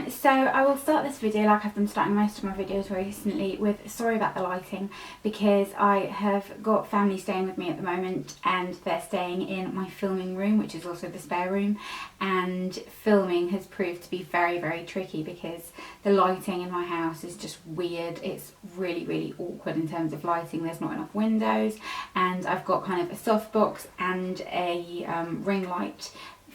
So I will start this video, like I've been starting most of my videos recently, with sorry about the lighting, because I have got family staying with me at the moment and they're staying in my filming room, which is also the spare room, and filming has proved to be very, very tricky because the lighting in my house is just weird. It's really, really awkward in terms of lighting. There's not enough windows, and I've got kind of a softbox and a ring light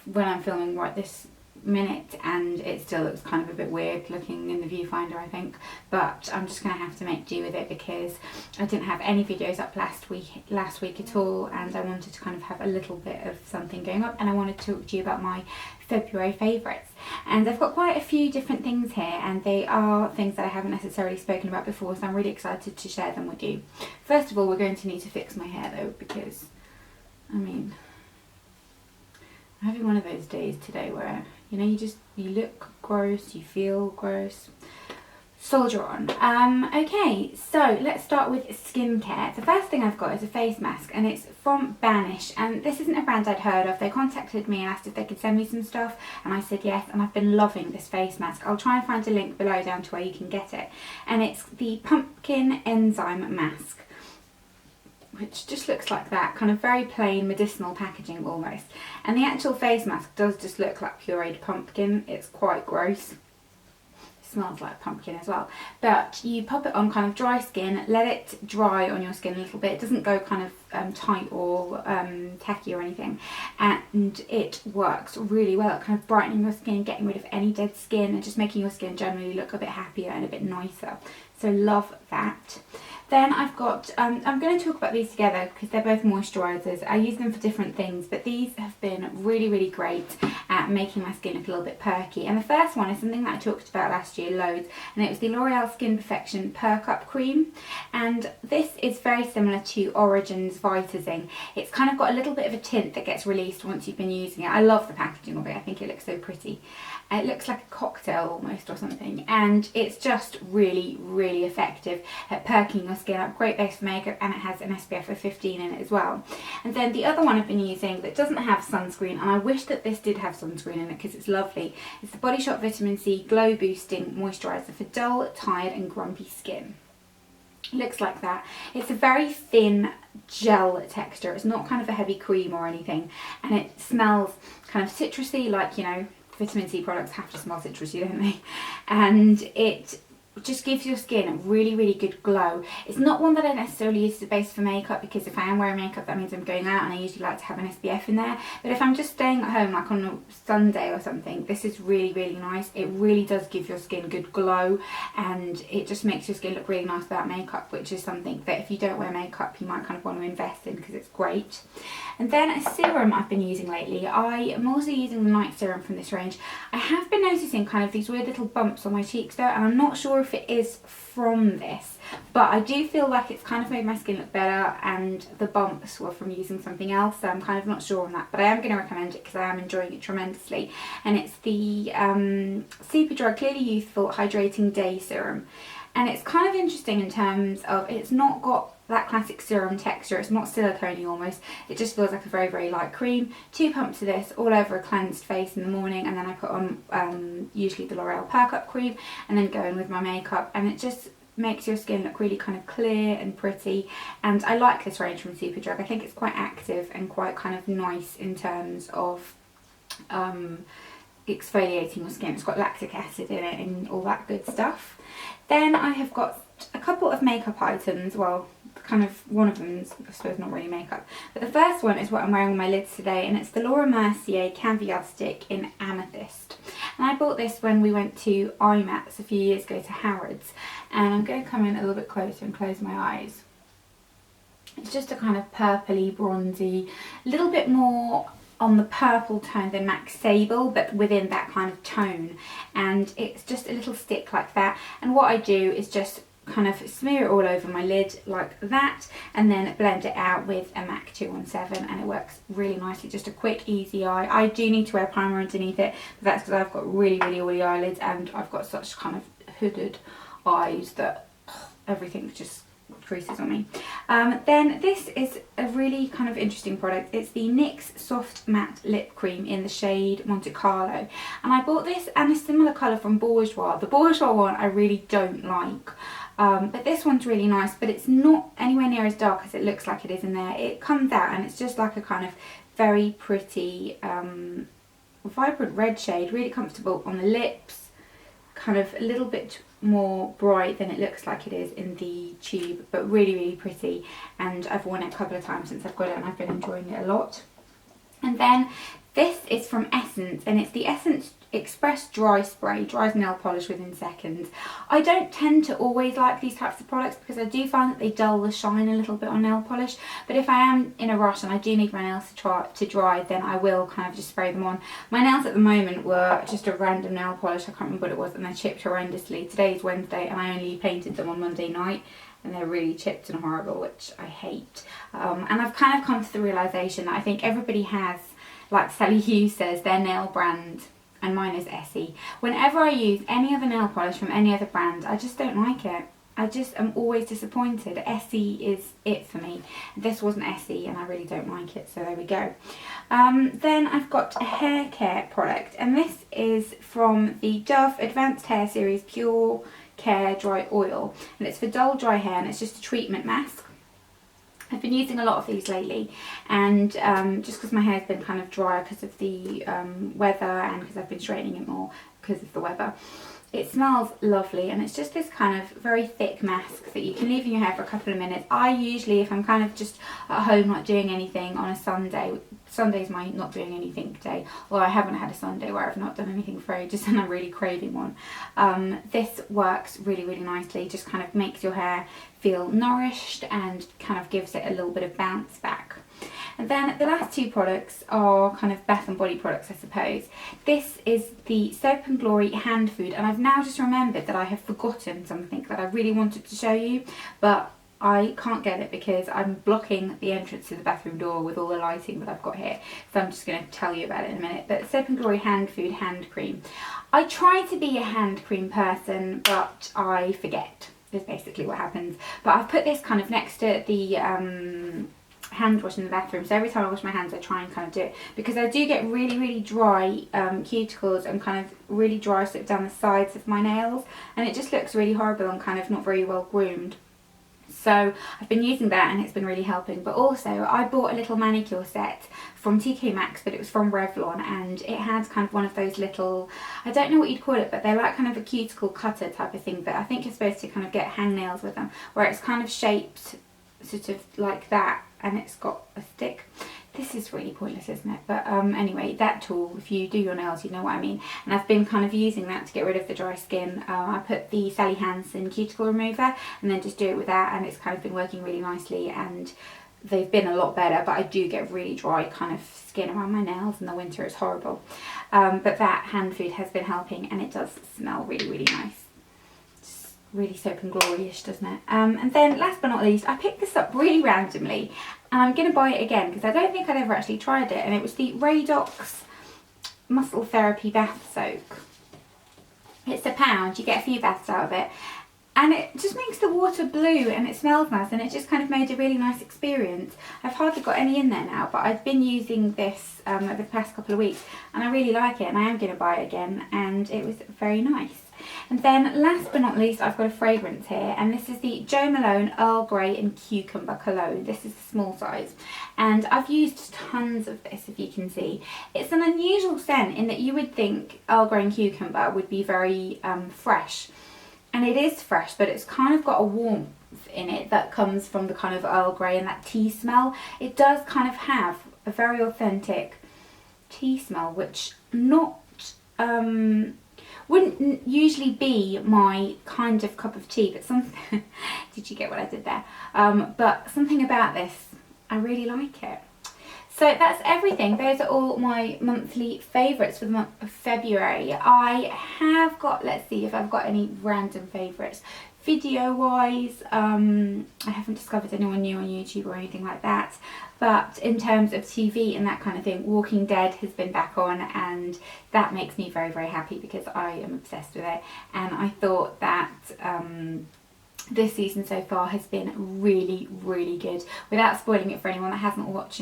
when I'm filming right this minute, and it still looks kind of a bit weird looking in the viewfinder, I think, but I'm just going to have to make do with it because I didn't have any videos up last week at all, and I wanted to kind of have a little bit of something going up, and I wanted to talk to you about my February favourites. And I've got quite a few different things here, and they are things that I haven't necessarily spoken about before, so I'm really excited to share them with you. First of all, we're going to need to fix my hair though, because I mean, I'm having one of those days today where, you know, you look gross, you feel gross. Soldier on. Okay, so let's start with skincare. The first thing I've got is a face mask, and it's from Banish, and this isn't a brand I'd heard of. They contacted me and asked if they could send me some stuff, and I said yes, and I've been loving this face mask. I'll try and find a link below down to where you can get it. And it's the pumpkin enzyme mask, which just looks like that, kind of very plain medicinal packaging almost. And the actual face mask does just look like pureed pumpkin. It's quite gross. It smells like pumpkin as well. But you pop it on kind of dry skin, let it dry on your skin a little bit. It doesn't go kind of tight or tacky or anything. And it works really well at kind of brightening your skin, getting rid of any dead skin, and just making your skin generally look a bit happier and a bit nicer. So love that. Then I've got, I'm going to talk about these together because they're both moisturisers. I use them for different things, but these have been really, really great at making my skin look a little bit perky. And the first one is something that I talked about last year loads, and it was the L'Oreal Skin Perfection Perk-up Cream. And this is very similar to Origin's Vitazing. It's kind of got a little bit of a tint that gets released once you've been using it. I love the packaging of it. I think it looks so pretty. It looks like a cocktail almost or something, and it's just really, really effective at perking your skin up. Great base for makeup, and it has an SPF of 15 in it as well. And then the other one I've been using that doesn't have sunscreen, and I wish that this did have sunscreen in it because it's lovely, it's the Body Shop Vitamin C Glow Boosting Moisturiser for dull, tired and grumpy skin. It looks like that. It's a very thin gel texture. It's not kind of a heavy cream or anything, and it smells kind of citrusy, like, you know, vitamin C products have to smell citrusy, don't they? And it just gives your skin a really, really good glow. It's not one that I necessarily use as a base for makeup, because if I am wearing makeup that means I'm going out, and I usually like to have an SPF in there. But if I'm just staying at home, like on a Sunday or something, this is really, really nice. It really does give your skin good glow, and it just makes your skin look really nice without makeup, which is something that if you don't wear makeup you might kind of want to invest in because it's great. And then a serum I've been using lately. I am also using the night serum from this range. I have been noticing kind of these weird little bumps on my cheeks though, and I'm not sure if it is from this, but I do feel like it's kind of made my skin look better, and the bumps were from using something else, so I'm kind of not sure on that, but I am going to recommend it because I am enjoying it tremendously. And it's the Superdrug Clearly Youthful Hydrating Day Serum, and it's kind of interesting in terms of it's not got that classic serum texture. It's not silicone-y almost. It just feels like a very, very light cream. 2 pumps of this all over a cleansed face in the morning, and then I put on usually the L'Oreal Perk-up cream, and then go in with my makeup, and it just makes your skin look really kind of clear and pretty. And I like this range from Superdrug. I think it's quite active and quite kind of nice in terms of exfoliating your skin. It's got lactic acid in it and all that good stuff. Then I have got a couple of makeup items. Well, kind of one of them is, I suppose, not really makeup, but the first one is what I'm wearing on my lids today, and it's the Mercier Caviar Stick in Amethyst. And I bought this when we went to IMATS a few years ago to Harrods, and I'm going to come in a little bit closer and close my eyes. It's just a kind of purpley, bronzy, a little bit more on the purple tone than Max Sable, but within that kind of tone, and it's just a little stick like that. And what I do is just kind of smear it all over my lid like that, and then blend it out with a MAC 217, and it works really nicely. Just a quick, easy eye. I do need to wear primer underneath it, but that's because I've got really, really oily eyelids, and I've got such kind of hooded eyes that everything just creases on me. Then this is a really kind of interesting product. It's the NYX Soft Matte Lip Cream in the shade Monte Carlo. And I bought this and a similar colour from Bourjois. The Bourjois one I really don't like. But this one's really nice, but it's not anywhere near as dark as it looks like it is in there. It comes out and it's just like a kind of very pretty vibrant red shade, really comfortable on the lips, kind of a little bit more bright than it looks like it is in the tube, but really, really pretty. And I've worn it a couple of times since I've got it and I've been enjoying it a lot. And then this is from Essence, and it's the Essence Express Dry Spray. Dries nail polish within seconds. I don't tend to always like these types of products because I do find that they dull the shine a little bit on nail polish, but if I am in a rush and I do need my nails to dry, then I will kind of just spray them on. My nails at the moment were just a random nail polish, I can't remember what it was, and they chipped horrendously. Today is Wednesday and I only painted them on Monday night, and they're really chipped and horrible, which I hate. And I've kind of come to the realisation that I think everybody has, like Sally Hughes says, their nail brand, and mine is Essie. Whenever I use any other nail polish from any other brand, I just don't like it. I just am always disappointed. Essie is it for me. This wasn't Essie and I really don't like it, so there we go. Then I've got a hair care product, and this is from the Dove Advanced Hair Series Pure Care Dry Oil, and it's for dull dry hair, and it's just a treatment mask. I've been using a lot of these lately, and just because my hair's been kind of dry because of the weather and because I've been straightening it more because of the weather. It smells lovely, and it's just this kind of very thick mask that you can leave in your hair for a couple of minutes. I usually, if I'm kind of just at home not doing anything on a Sunday, Sunday's my not doing anything day, although I haven't had a Sunday where I've not done anything for ages and I'm really craving one. This works really, really nicely, just kind of makes your hair feel nourished and kind of gives it a little bit of bounce back. And then the last two products are kind of Bath and Body products, I suppose. This is the Soap and Glory hand food, and I've now just remembered that I have forgotten something that I really wanted to show you, but I can't get it because I'm blocking the entrance to the bathroom door with all the lighting that I've got here. So I'm just going to tell you about it in a minute. But Soap and Glory hand food hand cream. I try to be a hand cream person, but I forget, is basically what happens. But I've put this kind of next to the hand wash in the bathroom, so every time I wash my hands I try and kind of do it, because I do get really, really dry cuticles and kind of really dry sort of down the sides of my nails, and it just looks really horrible and kind of not very well groomed. So I've been using that and it's been really helping. But also I bought a little manicure set from TK Maxx, but it was from Revlon, and it had kind of one of those little, I don't know what you'd call it, but they're like kind of a cuticle cutter type of thing, but I think you're supposed to kind of get hangnails with them, where it's kind of shaped sort of like that, and it's got a stick. This is really pointless, isn't it? But anyway, that tool, if you do your nails, you know what I mean. And I've been kind of using that to get rid of the dry skin. I put the Sally Hansen cuticle remover and then just do it with that, and it's kind of been working really nicely, and they've been a lot better. But I do get really dry kind of skin around my nails in the winter. It's horrible. But that hand food has been helping, and it does smell really, really nice. Really Soap and Glory-ish, doesn't it? And then last but not least, I picked this up really randomly, and I'm going to buy it again because I don't think I'd ever actually tried it, and it was the Radox Muscle Therapy Bath Soak. It's £1, you get a few baths out of it, and it just makes the water blue and it smells nice, and it just kind of made a really nice experience. I've hardly got any in there now, but I've been using this over the past couple of weeks, and I really like it, and I am going to buy it again, and it was very nice. And then last but not least, I've got a fragrance here, and this is the Jo Malone Earl Grey and Cucumber Cologne. This is the small size, and I've used tons of this, if you can see. It's an unusual scent in that you would think Earl Grey and Cucumber would be very fresh, and it is fresh, but it's kind of got a warmth in it that comes from the kind of Earl Grey and that tea smell. It does kind of have a very authentic tea smell, which wouldn't usually be my kind of cup of tea, but something did you get what I did there? But something about this, I really like it. So that's everything. Those are all my monthly favourites for the month of February. I have got, let's see if I've got any random favourites. Video wise, I haven't discovered anyone new on YouTube or anything like that, but in terms of TV and that kind of thing, Walking Dead has been back on, and that makes me very, very happy because I am obsessed with it, and I thought that this season so far has been really, really good. Without spoiling it for anyone that hasn't watched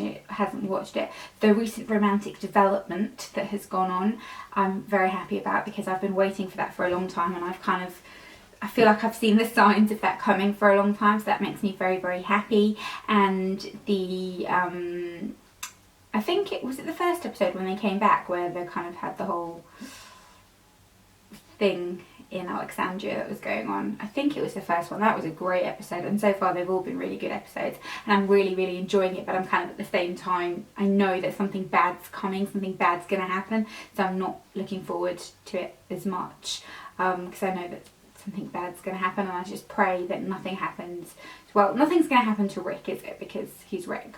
it, the recent romantic development that has gone on, I'm very happy about, because I've been waiting for that for a long time, and I feel like I've seen the signs of that coming for a long time, so that makes me very, very happy. And the I think it was the first episode when they came back where they kind of had the whole thing in Alexandria that was going on. I think it was the first one. That was a great episode, and so far they've all been really good episodes, and I'm really, really enjoying it. But I'm kind of, at the same time, I know that something bad's coming, something bad's going to happen, so I'm not looking forward to it as much, because I know that something bad's going to happen, and I just pray that nothing happens. Well, nothing's going to happen to Rick, is it? Because he's Rick.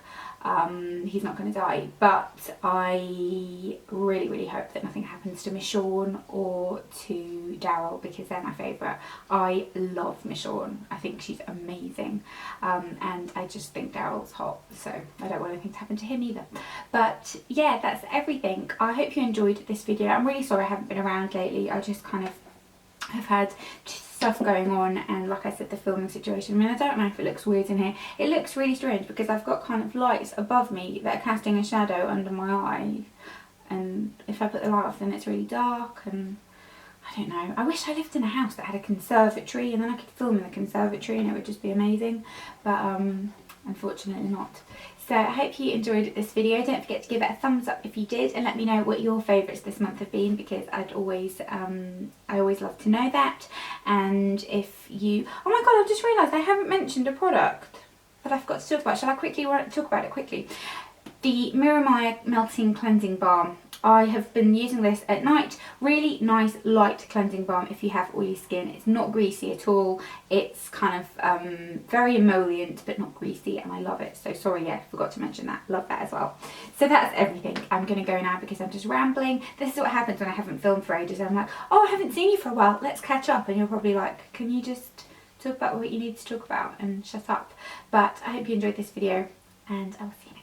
He's not going to die, but I really, really hope that nothing happens to Michonne or to Daryl, because they're my favourite. I love Michonne. I think she's amazing, and I just think Daryl's hot, so I don't want anything to happen to him either. But yeah, that's everything. I hope you enjoyed this video. I'm really sorry I haven't been around lately. I just kind of have had stuff going on, and like I said, the filming situation. I mean, I don't know if it looks weird in here. It looks really strange because I've got kind of lights above me that are casting a shadow under my eye, and if I put the light off then it's really dark, and I don't know. I wish I lived in a house that had a conservatory, and then I could film in the conservatory and it would just be amazing, but unfortunately not. So I hope you enjoyed this video. Don't forget to give it a thumbs up if you did, and let me know what your favourites this month have been, because I always love to know that. And if you, oh my god, I've just realised I haven't mentioned a product that I forgot to talk about. Shall I quickly talk about it quickly? The Merumaya Melting Cleansing Balm. I have been using this at night. Really nice light cleansing balm if you have oily skin. It's not greasy at all. It's kind of very emollient but not greasy, and I love it. So sorry, yeah, forgot to mention that. Love that as well. So that's everything. I'm going to go now because I'm just rambling. This is what happens when I haven't filmed for ages. I'm like, oh, I haven't seen you for a while. Let's catch up. And you're probably like, can you just talk about what you need to talk about and shut up? But I hope you enjoyed this video, and I will see you next time.